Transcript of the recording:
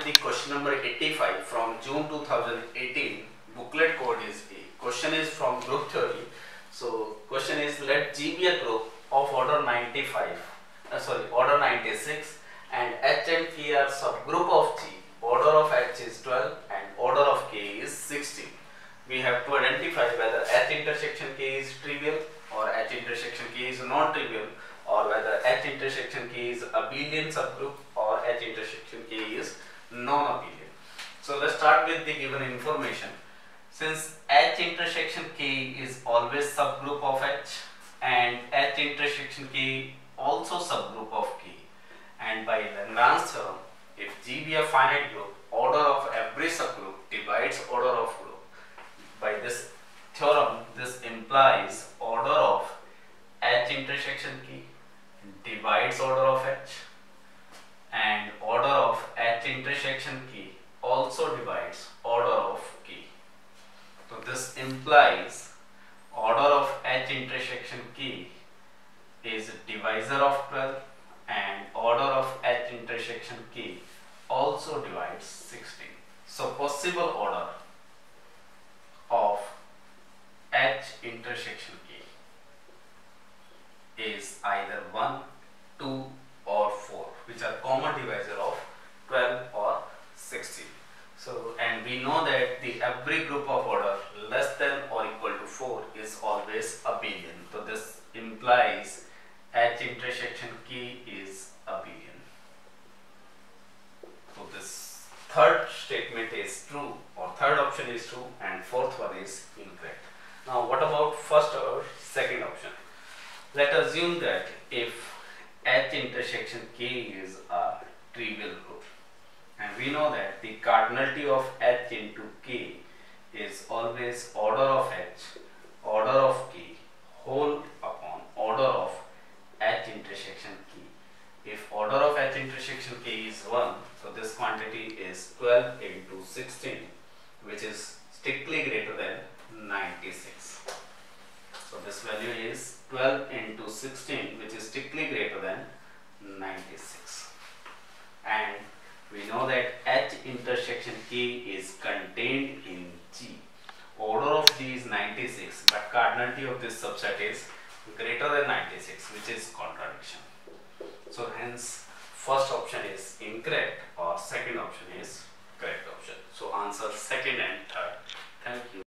the question number 85 from June 2018. Booklet code is A. Question is from group theory. So question is, let G be a group of order 96 and H and K are subgroup of G. Order of H is 12 and order of K is 16. We have to identify whether H intersection K is trivial or H intersection K is non-trivial, or whether H intersection K is abelian subgroup or H intersection K is non-abelian. So let's start with the given information. Since H intersection K is always subgroup of H and H intersection K also subgroup of K, and by Lagrange theorem, if G be a finite group, order of every subgroup divides order of group. By this theorem, this implies order of H intersection K divides order of H, and order of H intersection K also divides order of K. So this implies order of H intersection K is divisor of 12 and order of H intersection K also divides 16. So possible order of H intersection K is either 1, 2 or 4, which are common divisor of 12 or 16. So, and we know that the every group of order less than or equal to 4 is always abelian. So this implies H intersection K is abelian. So this third statement is true, or third option is true, and fourth one is incorrect. Now what about first or second option? Let us assume that if H intersection K is a trivial group, and we know that the cardinality of H into K is always order of H, order of K, whole upon order of H intersection K. If order of H intersection K is 1, so this quantity is 12 into 16, which is strictly greater than 96. So this value is 12 into 16, which is strictly greater than 96. And we know that H intersection K is contained in G. Order of G is 96, but cardinality of this subset is greater than 96, which is contradiction. So hence first option is incorrect or second option is correct option. So answer second and third. Thank you.